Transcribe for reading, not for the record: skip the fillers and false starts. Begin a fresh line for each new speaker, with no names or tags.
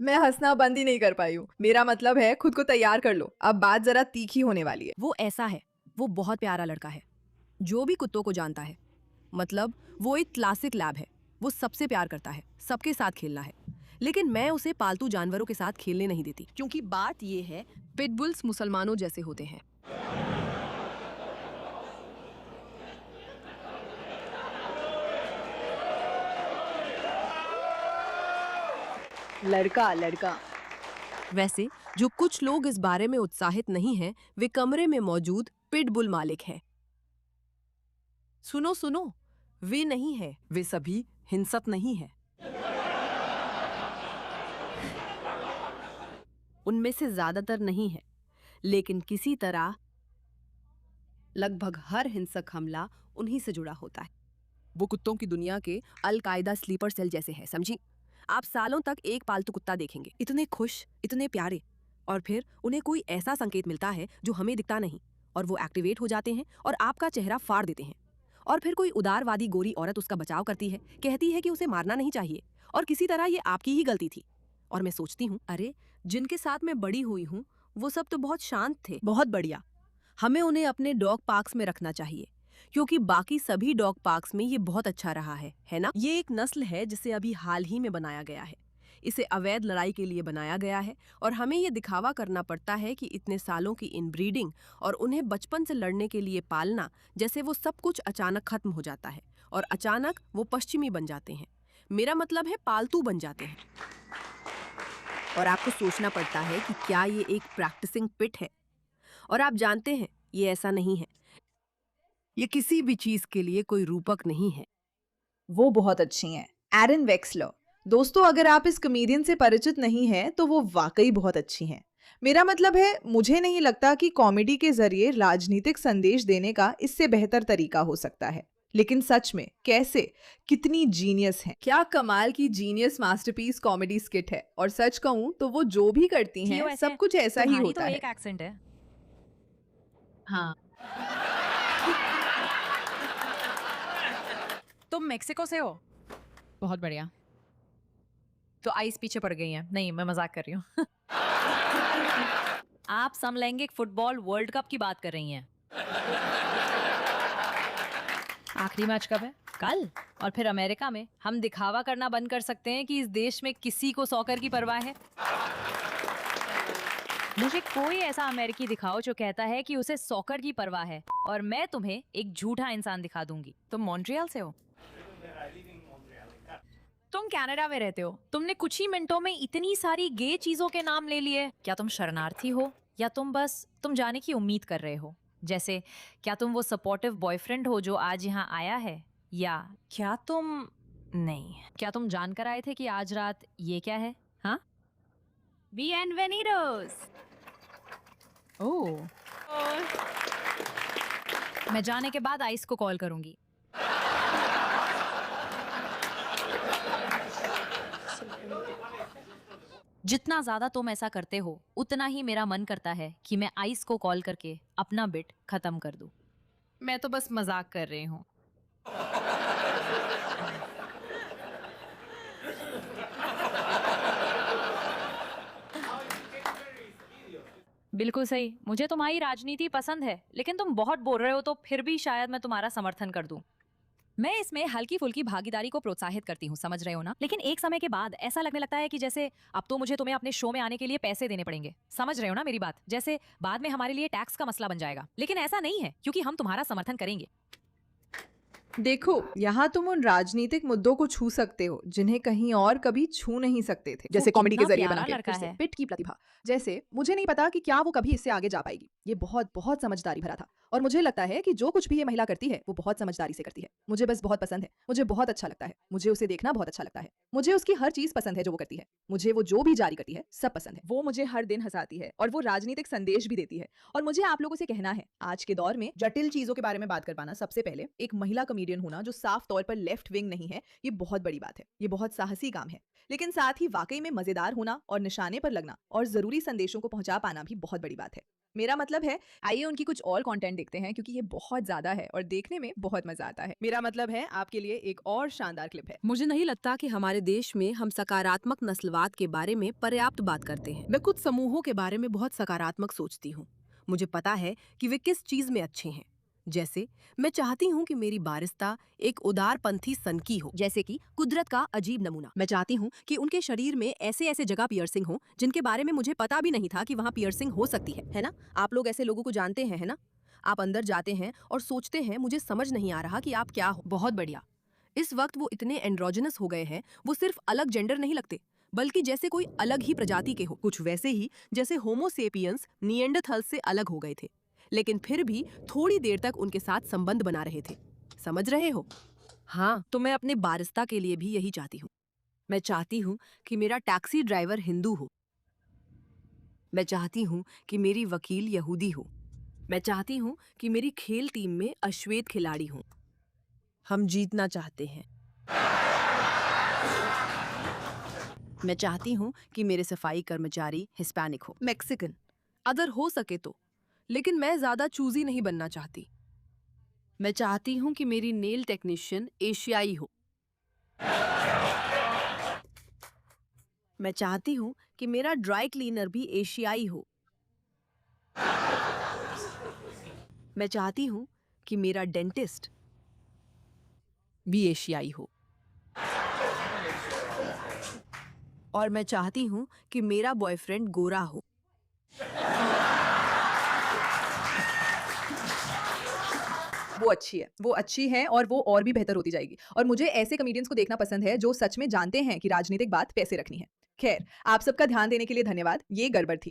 मैं हंसना बंद ही नहीं कर पाई हूँ। मेरा मतलब है खुद को तैयार कर लो, अब बात जरा तीखी होने वाली है।
वो ऐसा है, वो बहुत प्यारा लड़का है, जो भी कुत्तों को जानता है। मतलब वो एक क्लासिक लैब है। वो सबसे प्यार करता है, सबके साथ खेलना है। लेकिन मैं उसे पालतू जानवरों के साथ खेलने नहीं देती, क्योंकि बात ये है, पिटबुल्स मुसलमानों जैसे होते हैं।
लड़का लड़का।
वैसे जो कुछ लोग इस बारे में उत्साहित नहीं हैं, वे कमरे में मौजूद पिटबुल मालिक हैं। सुनो सुनो, वे नहीं है, वे सभी हिंसक नहीं है। उनमें से ज्यादातर नहीं है, लेकिन किसी तरह लगभग हर हिंसक हमला उन्हीं से जुड़ा होता है। वो कुत्तों की दुनिया के अल कायदा स्लीपर सेल जैसे है, समझी? आप सालों तक एक पालतू कुत्ता देखेंगे, इतने खुश, इतने प्यारे, और फिर उन्हें कोई ऐसा संकेत मिलता है जो हमें दिखता नहीं, और वो एक्टिवेट हो जाते हैं और आपका चेहरा फाड़ देते हैं। और फिर कोई उदारवादी गोरी औरत उसका बचाव करती है, कहती है कि उसे मारना नहीं चाहिए, और किसी तरह ये आपकी ही गलती थी। और मैं सोचती हूँ, अरे जिनके साथ मैं बड़ी हुई हूँ वो सब तो बहुत शांत थे, बहुत बढ़िया। हमें उन्हें अपने डॉग पार्क्स में रखना चाहिए, क्योंकि बाकी सभी डॉग पार्क्स में ये बहुत अच्छा रहा है ना? ये एक नस्ल है जिसे अभी हाल ही में बनाया गया है। इसे अवैध लड़ाई के लिए बनाया गया है, और हमें ये दिखावा करना पड़ता है कि इतने सालों की इनब्रीडिंग और उन्हें बचपन से लड़ने के लिए पालना, जैसे वो सब कुछ अचानक खत्म हो जाता है और अचानक वो पश्चिमी बन जाते हैं। मेरा मतलब है पालतू बन जाते हैं। और आपको सोचना पड़ता है कि क्या ये एक प्रैक्टिसिंग पिट है? और आप जानते हैं, ये ऐसा नहीं है। ये किसी भी चीज के लिए कोई रूपक नहीं है।
वो बहुत अच्छी हैं, एरन वेक्सलर। दोस्तों, अगर आप इस कॉमेडियन से परिचित नहीं हैं तो वो वाकई बहुत अच्छी हैं। मेरा मतलब है, मुझे नहीं लगता कि कॉमेडी के जरिए राजनीतिक संदेश देने का इससे बेहतर तरीका हो सकता है। लेकिन सच में कैसे, कितनी जीनियस हैं। क्या कमाल की जीनियस मास्टरपीस कॉमेडी स्किट है। और सच कहूं तो वो जो भी करती
थियो
हैं
ऐसे
सब कुछ ऐसा ही
तुम्हारी तो
होता है।
एक एक्सेंट है।
हाँ।
तुम मेक्सिको से हो? बहुत बढ़िया। तो आइस पीछे पड़ गई है। नहीं, मैं मजाक कर रही हूँ। आप समलैंगिक फुटबॉल वर्ल्ड कप की बात कर रही हैं। आखिरी मैच कब है? कल। और फिर अमेरिका में हम दिखावा करना बंद कर सकते हैं कि इस देश में किसी को सॉकर की परवाह है। मुझे कोई ऐसा अमेरिकी दिखाओ जो कहता है कि उसे सॉकर की परवाह है, और मैं तुम्हें एक झूठा इंसान दिखा दूंगी। तुम मॉन्ट्रियल से हो? तुम कनाडा में रहते हो। तुमने कुछ ही मिनटों में इतनी सारी गे चीजों के नाम ले लिए। क्या तुम शरणार्थी हो, या तुम जाने की उम्मीद कर रहे हो? जैसे, क्या तुम वो सपोर्टिव बॉयफ्रेंड हो जो आज यहाँ आया है, या क्या तुम नहीं, क्या तुम जानकर आए थे कि आज रात ये क्या है? हाँ, बिएनवेनिडोस। ओह, मैं जाने के बाद आइस को कॉल करूंगी। जितना ज्यादा तुम ऐसा करते हो, उतना ही मेरा मन करता है कि मैं आइस को कॉल करके अपना बिट खत्म कर दूं। मैं तो बस मजाक कर रही हूँ। बिल्कुल सही। मुझे तुम्हारी राजनीति पसंद है, लेकिन तुम बहुत बोल रहे हो, तो फिर भी शायद मैं तुम्हारा समर्थन कर दूं। मैं इसमें हल्की फुल्की भागीदारी को प्रोत्साहित करती हूँ, समझ रहे हो ना? लेकिन एक समय के बाद ऐसा लगने लगता है कि जैसे अब तो मुझे तुम्हें अपने शो में आने के लिए पैसे देने पड़ेंगे। समझ रहे हो ना मेरी बात? जैसे बाद में हमारे लिए टैक्स का मसला बन जाएगा। लेकिन ऐसा नहीं है, क्योंकि हम तुम्हारा समर्थन करेंगे।
देखो, यहाँ तुम उन राजनीतिक मुद्दों को छू सकते हो जिन्हें कहीं और कभी छू नहीं सकते थे, जैसे कॉमेडी के
कितना
जरिए बना
प्यारा
के।
लड़का
फिर से
है।
पिट की प्रतिभा। जैसे मुझे नहीं पता कि क्या वो कभी इससे आगे जा पाएगी। ये बहुत बहुत समझदारी भरा था, और मुझे लगता है कि जो कुछ भी ये महिला करती है वो बहुत समझदारी से करती है। मुझे बस बहुत पसंद है, मुझे बहुत अच्छा लगता है, मुझे उसे देखना बहुत अच्छा लगता है। मुझे उसकी हर चीज पसंद है जो वो करती है। मुझे वो जो भी जारी करती है सब पसंद है। वो मुझे हर दिन हंसाती है, और वो राजनीतिक संदेश भी देती है। और मुझे आप लोगों से कहना है, आज के दौर में जटिल चीजों के बारे में बात कर पाना, सबसे पहले एक महिला कॉमेडियन होना जो साफ तौर पर लेफ्ट विंग नहीं है, ये बहुत बड़ी बात है। ये बहुत साहसी काम है, लेकिन साथ ही वाकई में मजेदार होना और निशाने पर लगना और जरूरी संदेशों को पहुंचा पाना भी बहुत बड़ी बात है। मेरा मतलब है, आइए उनकी कुछ और कंटेंट देखते हैं क्योंकि ये बहुत ज्यादा है और देखने में बहुत मजा आता है। मेरा मतलब है आपके लिए एक और शानदार क्लिप है।
मुझे नहीं लगता कि हमारे देश में हम सकारात्मक नस्लवाद के बारे में पर्याप्त बात करते हैं। मैं कुछ समूहों के बारे में बहुत सकारात्मक सोचती हूँ। मुझे पता है कि वे किस चीज में अच्छे हैं। जैसे मैं चाहती हूँ कि मेरी बारिस्ता एक उदारपंथी सनकी हो, जैसे कि कुदरत का अजीब नमूना। मैं चाहती हूँ कि उनके शरीर में ऐसे ऐसे जगह पियर्सिंग हो जिनके बारे में मुझे पता भी नहीं था कि वहाँ पियर्सिंग हो सकती है ना? आप लोग ऐसे लोगों को जानते हैं, है ना? आप अंदर जाते हैं और सोचते हैं मुझे समझ नहीं आ रहा कि आप क्या हो। बहुत बढ़िया। इस वक्त वो इतने एंड्रोजिनस हो गए हैं, वो सिर्फ अलग जेंडर नहीं लगते, बल्कि जैसे कोई अलग ही प्रजाति के हो, कुछ वैसे ही जैसे होमोसेपियंस निएंडरथल से अलग हो गए थे, लेकिन फिर भी थोड़ी देर तक उनके साथ संबंध बना रहे थे। समझ रहे हो? हाँ, तो मैं अपने बारिस्ता के लिए भी यही चाहती हूँ। मैं चाहती हूँ कि मेरा टैक्सी ड्राइवर हिंदू हो। मैं चाहती हूँ कि मेरी वकील यहूदी हो। मैं चाहती हूँ कि मेरी खेल टीम में अश्वेत खिलाड़ी हों। हम जीतना चाहते हैं। मैं चाहती हूँ कि मेरे सफाई कर्मचारी हिस्पैनिक हो, मैक्सिकन, अगर हो सके तो, लेकिन मैं ज्यादा चूजी नहीं बनना चाहती। मैं चाहती हूँ कि मेरी नेल टेक्नीशियन एशियाई हो। मैं चाहती हूँ कि मेरा ड्राई क्लीनर भी एशियाई हो। मैं चाहती हूँ कि मेरा डेंटिस्ट भी एशियाई हो। और मैं चाहती हूँ कि मेरा बॉयफ्रेंड गोरा हो।
वो अच्छी है और वो और भी बेहतर होती जाएगी। और मुझे ऐसे कॉमेडियंस को देखना पसंद है जो सच में जानते हैं कि राजनीतिक बात पैसे रखनी है। खैर, आप सबका ध्यान देने के लिए धन्यवाद। ये गड़बड़ थी।